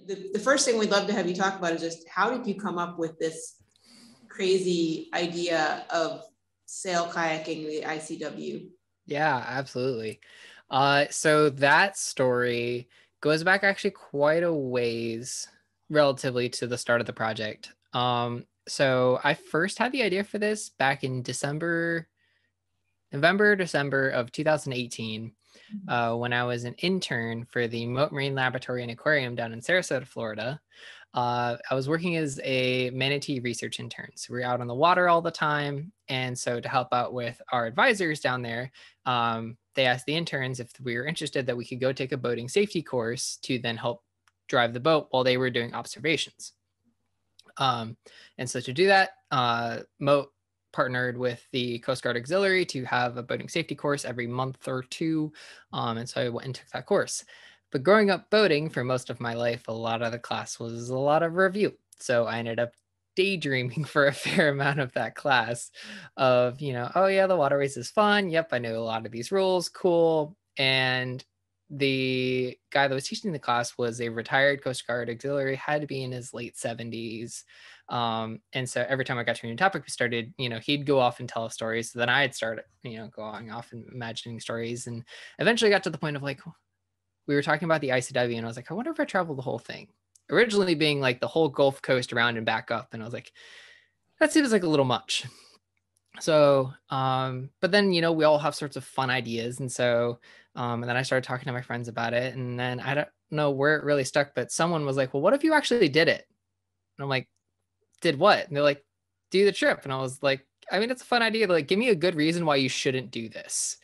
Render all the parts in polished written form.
the first thing we'd love to have you talk about is just how did you come up with this crazy idea of sail kayaking the ICW? Yeah, absolutely. So that story goes back actually quite a ways relatively to the start of the project. So I first had the idea for this back in November, December of 2018, when I was an intern for the Moat Marine Laboratory and Aquarium down in Sarasota, Florida. I was working as a manatee research intern. So we were out on the water all the time. And so to help out with our advisors down there, they asked the interns if we were interested that we could go take a boating safety course to then help drive the boat while they were doing observations. And so to do that, Moat partnered with the Coast Guard Auxiliary to have a boating safety course every month or two. And so I went and took that course. But growing up boating for most of my life, a lot of the class was a lot of review. So I ended up daydreaming for a fair amount of that class of, oh yeah, the waterways is fun. Yep, I know a lot of these rules. Cool. And the guy that was teaching the class was a retired Coast Guard auxiliary, had to be in his late 70s. And so every time I got to a new topic, we started, he'd go off and tell stories. So then I'd start, going off and imagining stories, and eventually got to the point of like, we were talking about the ICW, and I was like, I wonder if I travel the whole thing. Originally being like the whole Gulf Coast around and back up. And I was like, that seems like a little much. So, but then, we all have sorts of fun ideas. And so, and then I started talking to my friends about it. And then I don't know where it really stuck, but someone was like, well, what if you actually did it? And I'm like, did what? And they're like, do the trip. And I was like, I mean, it's a fun idea. Like, give me a good reason why you shouldn't do this.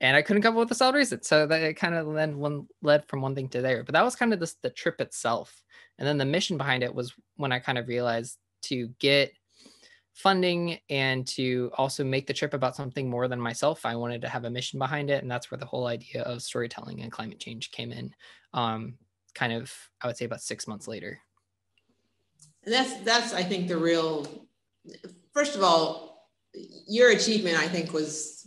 And I couldn't come up with a solid reason. So that it kind of then led from one thing to there. But that was kind of the trip itself. And then the mission behind it was when I kind of realized to get funding and to also make the trip about something more than myself. I wanted to have a mission behind it. And that's where the whole idea of storytelling and climate change came in. Kind of, I would say about 6 months later. And that's I think the real, first of all, your achievement, I think, was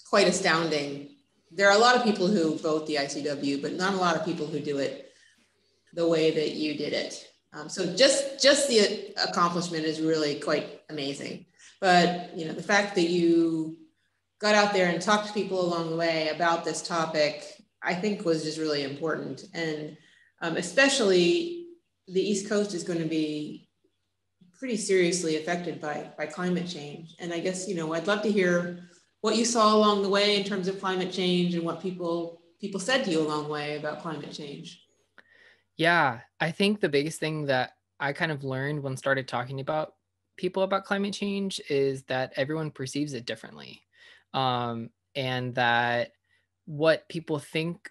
quite astounding. There are a lot of people who vote the ICW, but not a lot of people who do it the way that you did it. So just the accomplishment is really quite amazing. But the fact that you got out there and talked to people along the way about this topic, I think was just really important. And especially the East Coast is going to be pretty seriously affected by climate change. And I guess, I'd love to hear what you saw along the way in terms of climate change and what people said to you along the way about climate change. Yeah, I think the biggest thing that I kind of learned when started talking about people about climate change is that everyone perceives it differently. And that what people think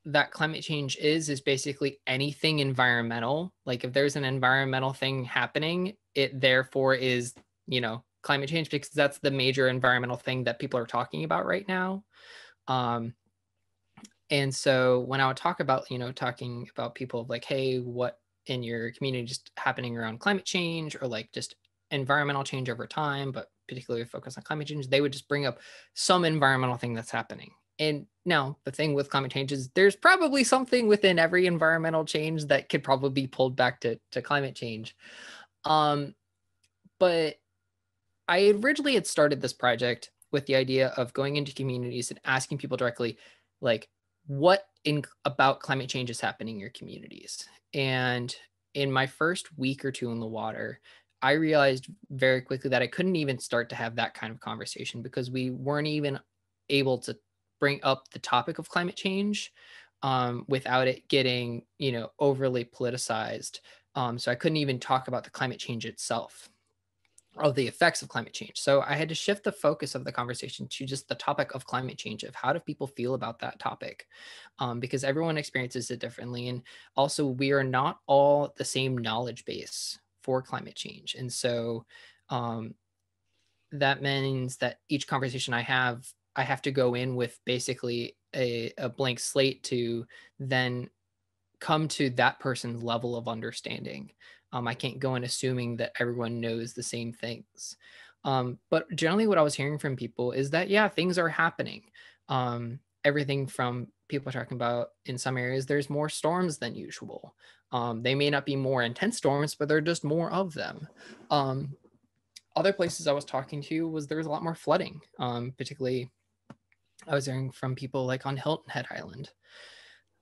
that climate change is basically anything environmental. Like if there's an environmental thing happening, it therefore is, climate change, because that's the major environmental thing that people are talking about right now. And so when I would talk about, talking about people like, hey, what in your community just happening around climate change or like just environmental change over time, but particularly focus on climate change, they would just bring up some environmental thing that's happening. And now the thing with climate change is there's probably something within every environmental change that could probably be pulled back to climate change. But I originally had started this project with the idea of going into communities and asking people directly, like, what about climate change is happening in your communities? And in my first week or two in the water, I realized very quickly that I couldn't even start to have that kind of conversation because we weren't even able to bring up the topic of climate change without it getting, overly politicized. So I couldn't even talk about the climate change itself, of the effects of climate change. So I had to shift the focus of the conversation to just the topic of climate change, of how do people feel about that topic? Because everyone experiences it differently. And also we are not all the same knowledge base for climate change. And so that means that each conversation I have to go in with basically a blank slate to then come to that person's level of understanding. I can't go in assuming that everyone knows the same things. But generally what I was hearing from people is that, yeah, things are happening. everything from people talking about in some areas, there's more storms than usual. They may not be more intense storms, but there are just more of them. Other places I was talking to was there was a lot more flooding, particularly I was hearing from people like on Hilton Head Island.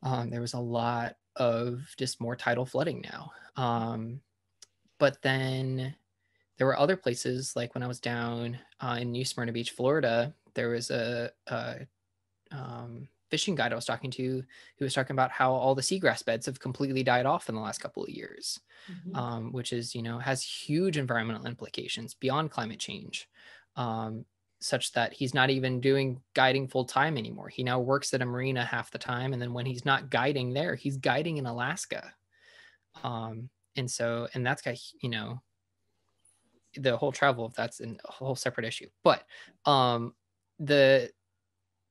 There was a lot of just more tidal flooding now. But then there were other places, like when I was down in New Smyrna Beach, Florida, there was a fishing guide I was talking to who was talking about how all the seagrass beds have completely died off in the last couple of years, which is, has huge environmental implications beyond climate change, such that he's not even doing guiding full time anymore. He now works at a marina half the time. And then when he's not guiding there, he's guiding in Alaska. And that's got, the whole travel, that's a whole separate issue. But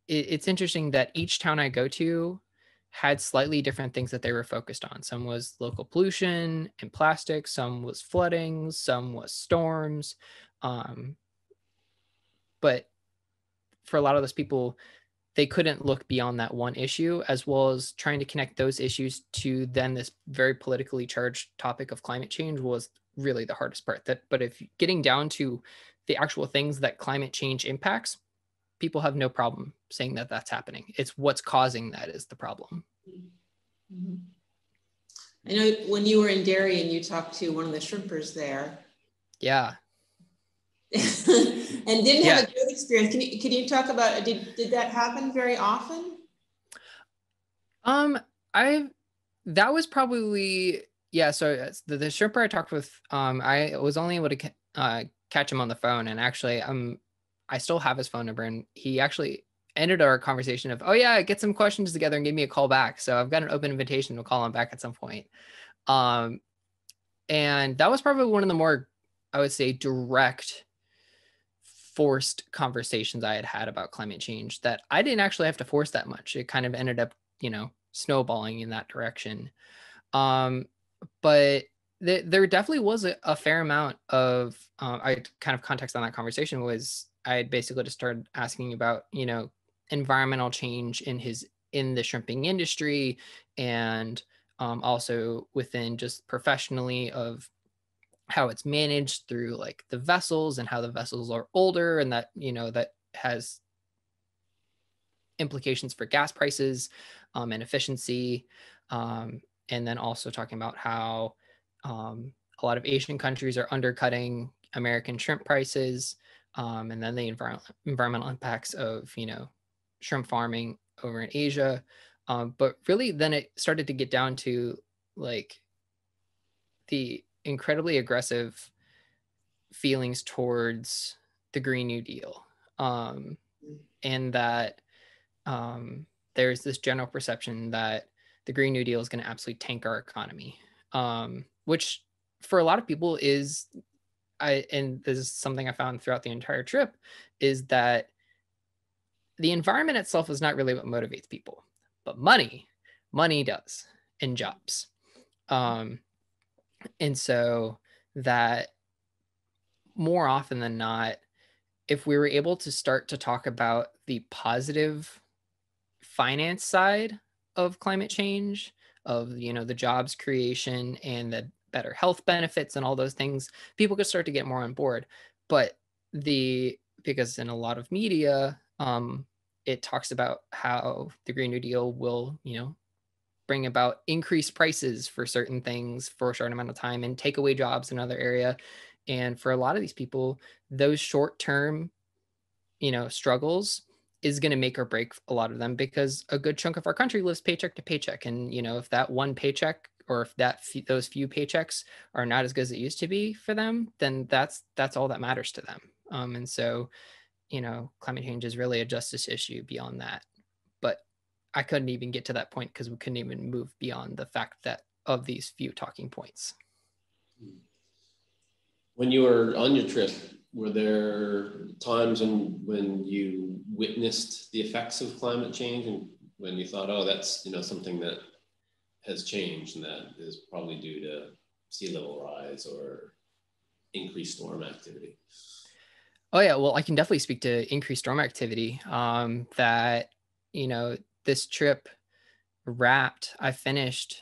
it's interesting that each town I go to had slightly different things that they were focused on. Some was local pollution and plastic, some was flooding, some was storms. But for a lot of those people, they couldn't look beyond that one issue, as well as trying to connect those issues to then this very politically charged topic of climate change was really the hardest part. But if getting down to the actual things that climate change impacts, people have no problem saying that that's happening. It's what's causing that is the problem. Mm-hmm. I know when you were in Darien, you talked to one of the shrimpers there. Yeah. And didn't have a good experience. Can you talk about, did that happen very often? That was probably, yeah. So the shrimper I talked with, I was only able to catch him on the phone, and actually, I still have his phone number, and he actually ended our conversation of, oh yeah, get some questions together and give me a call back. So I've got an open invitation to call him back at some point. And that was probably one of the more, I would say, direct, forced conversations I had about climate change that I didn't actually have to force that much. It kind of ended up, snowballing in that direction. But there definitely was a fair amount of, I kind of context on that conversation was I had basically just started asking about, environmental change in the shrimping industry, and also within just professionally of how it's managed through like the vessels and how the vessels are older, and that, that has implications for gas prices and efficiency. And then also talking about how a lot of Asian countries are undercutting American shrimp prices, and then the environmental impacts of, shrimp farming over in Asia. But really then it started to get down to like the incredibly aggressive feelings towards the Green New Deal. And that there's this general perception that the Green New Deal is going to absolutely tank our economy, which for a lot of people is, and this is something I found throughout the entire trip, is that the environment itself is not really what motivates people, but money does, and jobs. And so that more often than not, if we were able to start to talk about the positive finance side of climate change, of, the jobs creation and the better health benefits and all those things, people could start to get more on board. But because in a lot of media, it talks about how the Green New Deal will, bring about increased prices for certain things for a short amount of time and take away jobs in another area. And for a lot of these people, those short-term, struggles is going to make or break a lot of them, because a good chunk of our country lives paycheck to paycheck. And, if that one paycheck, or if those few paychecks are not as good as it used to be for them, then that's all that matters to them. And so, climate change is really a justice issue beyond that. But I couldn't even get to that point because we couldn't even move beyond the fact that of these few talking points. When you were on your trip, were there times when you witnessed the effects of climate change, and when you thought, oh, that's, something that has changed and that is probably due to sea level rise or increased storm activity? Oh yeah, well, I can definitely speak to increased storm activity. That this trip I finished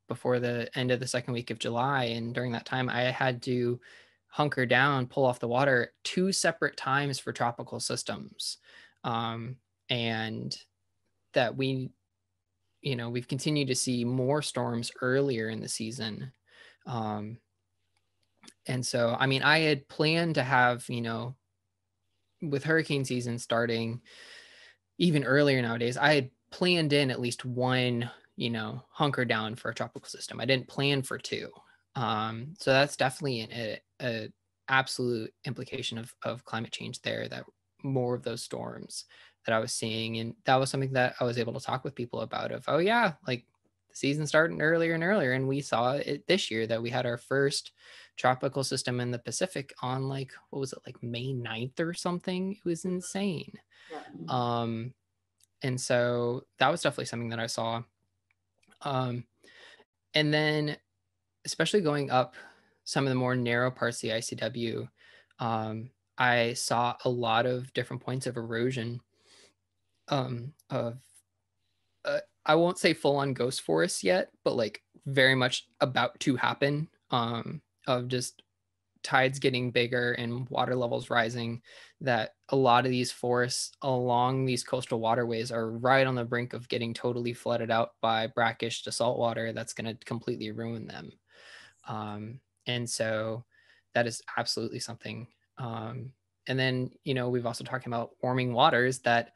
before the end of the second week of July. And during that time, I had to hunker down, pull off the water 2 separate times for tropical systems. And that we've continued to see more storms earlier in the season. And so, I mean, I had planned to have, with hurricane season starting even earlier nowadays, I had planned in at least one, hunker down for a tropical system. I didn't plan for 2. So that's definitely a absolute implication of climate change there, that more of those storms that I was seeing. And that was something that I was able to talk with people about of, oh yeah, like the season starting earlier and earlier. And we saw it this year that we had our first tropical system in the Pacific on like, what was it, like May 9th or something? It was insane. And so that was definitely something that I saw. And then especially going up some of the more narrow parts of the ICW, I saw a lot of different points of erosion of I won't say full on ghost forests yet, but like very much about to happen, of just tides getting bigger and water levels rising, that a lot of these forests along these coastal waterways are right on the brink of getting totally flooded out by brackish to saltwater that's going to completely ruin them. And so that is absolutely something. And then, we've also talked about warming waters that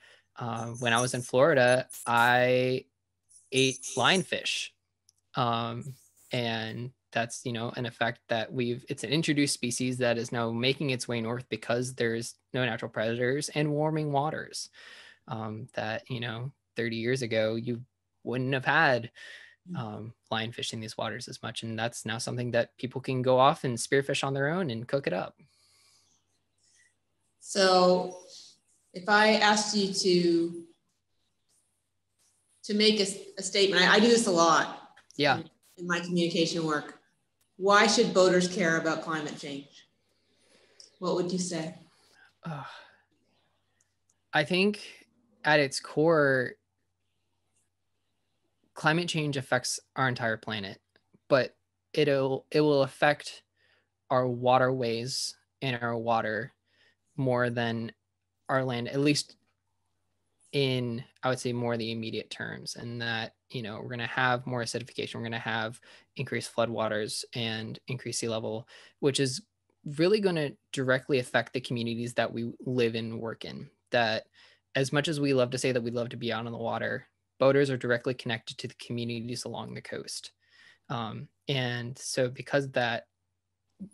when I was in Florida, I ate lionfish. And that's, an effect that it's an introduced species that is now making its way north because there's no natural predators and warming waters, that, 30 years ago, you wouldn't have had lionfish in these waters as much. And that's now something that people can go off and spearfish on their own and cook it up. So if I asked you to make a statement, I do this a lot. Yeah. In my communication work, why should boaters care about climate change? What would you say? I think at its core, climate change affects our entire planet, but it will affect our waterways and our water more than our land, at least in, I would say, more the immediate terms. And that, we're going to have more acidification, we're going to have increased floodwaters and increased sea level, which is really going to directly affect the communities that we live and work in. That as much as we love to say that we'd love to be out on the water, boaters are directly connected to the communities along the coast. And so because of that,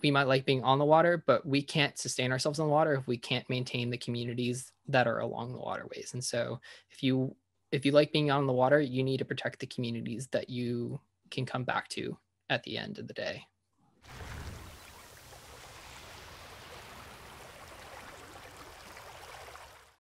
we might like being on the water, but we can't sustain ourselves on the water if we can't maintain the communities that are along the waterways. And so if you like being on the water, you need to protect the communities that you can come back to at the end of the day.